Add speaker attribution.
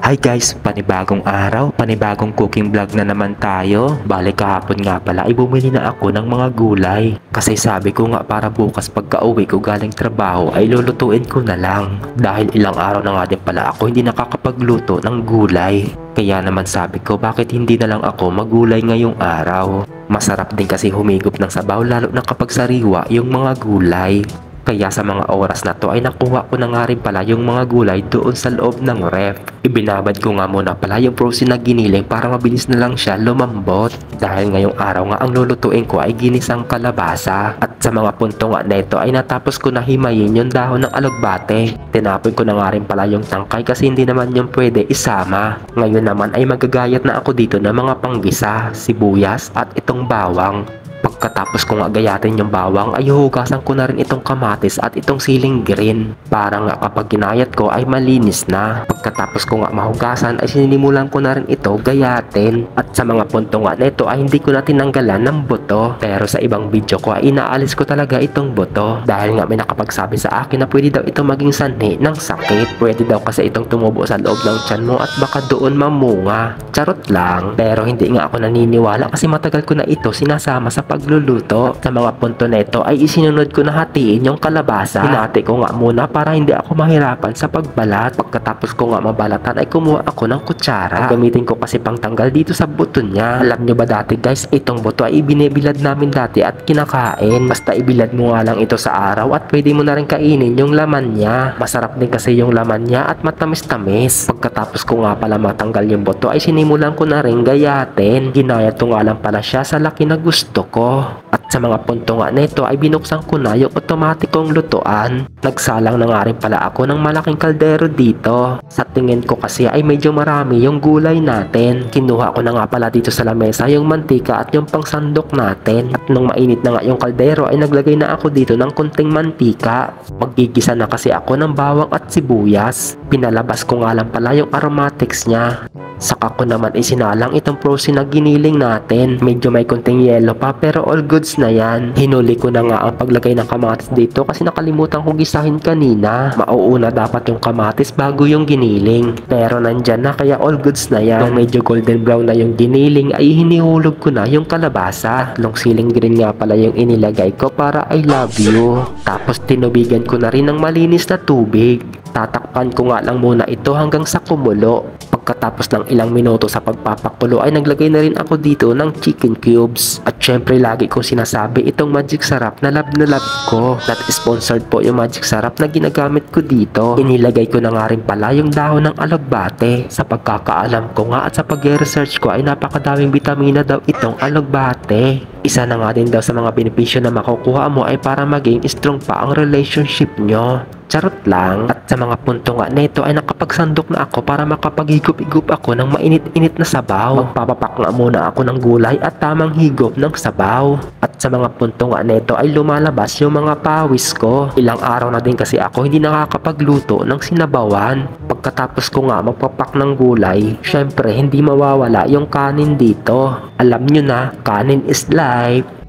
Speaker 1: Hi guys, panibagong araw, panibagong cooking vlog na naman tayo. Bale kahapon nga pala ay bumili na ako ng mga gulay. Kasi sabi ko nga para bukas pagka uwi ko galing trabaho ay lulutuin ko na lang. Dahil ilang araw na nga din pala ako hindi nakakapagluto ng gulay. Kaya naman sabi ko bakit hindi na lang ako magulay ngayong araw. Masarap din kasi humigop ng sabaw lalo na kapag sariwa yung mga gulay. Kaya sa mga oras na to ay nakuha ko na nga rin pala yung mga gulay doon sa loob ng ref. Ibinabad ko nga muna pala yung frozen na giniling para mabilis na lang siya lumambot. Dahil ngayong araw nga ang lulutuin ko ay ginisang kalabasa. At sa mga punto nga nito ay natapos ko na himayin yung dahon ng alugbate. Tinapon ko na nga rin pala yung tangkay kasi hindi naman yung pwede isama. Ngayon naman ay magagayat na ako dito ng mga panggisa, sibuyas at itong bawang. Pagkatapos kong agayatin yung bawang ay huhugasan ko na rin itong kamatis at itong siling green. Para nga kapag ginayat ko ay malinis na. Pagkatapos ko nga mahugasan ay sininimulan ko na rin ito gayatin. At sa mga punto nga nito ay hindi ko na tinanggalan ng buto. Pero sa ibang video ko ay inaalis ko talaga itong buto. Dahil nga may nakapagsabi sa akin na pwede daw ito maging sanhi ng sakit. Pwede daw kasi itong tumubo sa loob ng tiyan mo at baka doon mamunga. Charot lang. Pero hindi nga ako naniniwala kasi matagal ko na ito sinasama sa pagluluto. Sa mga punto nito ay isinunod ko na hatiin yung kalabasa. Hinati ko nga muna para hindi ako mahirapan sa pagbalat. Pagkatapos ko nga mabalatan ay kumuha ako ng kutsara. Gamitin ko kasi pang tanggal dito sa buto niya. Alam nyo ba dati guys, itong buto ay binibilad namin dati at kinakain. Basta ibilad mo nga lang ito sa araw at pwede mo na rin kainin yung laman niya. Masarap din kasi yung laman niya at matamis-tamis. Pagkatapos ko nga pala matanggal yung buto ay sinimulan ko na rin gayatin. Ginayat ko nga lang pala siya sa laki na gusto ko. At sa mga punto nga nito ay binuksan ko na yung otomatikong lutuan. Nagsalang na nga rin pala ako ng malaking kaldero dito. Sa tingin ko kasi ay medyo marami yung gulay natin. Kinuha ko na nga pala dito sa lamesa yung mantika at yung pangsandok natin. At nung mainit na nga yung kaldero ay naglagay na ako dito ng konting mantika. Maggigisa na kasi ako ng bawang at sibuyas. Pinalabas ko nga lang pala yung aromatics niya. Saka ko naman isinalang itong frozen na giniling natin. Medyo may konting yellow pa pero all goods na yan. Hinuli ko na nga ang paglagay ng kamatis dito kasi nakalimutan kong gisahin kanina. Mauuna dapat yung kamatis bago yung giniling. Pero nandyan na kaya all goods na yan. Nung medyo golden brown na yung giniling ay hinihulog ko na yung kalabasa. Tatlong siling green nga pala yung inilagay ko para I love you. Tapos tinubigan ko na rin ng malinis na tubig. Tatakpan ko nga lang muna ito hanggang sa kumulo. Pagkatapos ng ilang minuto sa pagpapakulo ay naglagay na rin ako dito ng chicken cubes. At syempre lagi kong sinasabi itong magic sarap na love ko. Not sponsored po yung magic sarap na ginagamit ko dito. Inilagay ko na nga rin pala yung dahon ng alugbate. Sa pagkakaalam ko nga at sa pag-research ko ay napakadaming bitamina daw itong alugbate. Isa na nga din daw sa mga benepisyo na makukuha mo ay para maging strong pa ang relationship nyo. Charot lang. At sa mga punto nga nito ay nakapagsandok na ako para makapaghigop-higop ako ng mainit-init na sabaw. Magpapapak nga muna ako ng gulay at tamang higop ng sabaw. At sa mga punto nga nito ay lumalabas yung mga pawis ko. Ilang araw na din kasi ako hindi nakakapagluto ng sinabawan. Pagkatapos ko nga magpapak ng gulay, syempre hindi mawawala yung kanin dito. Alam nyo na, kanin is life.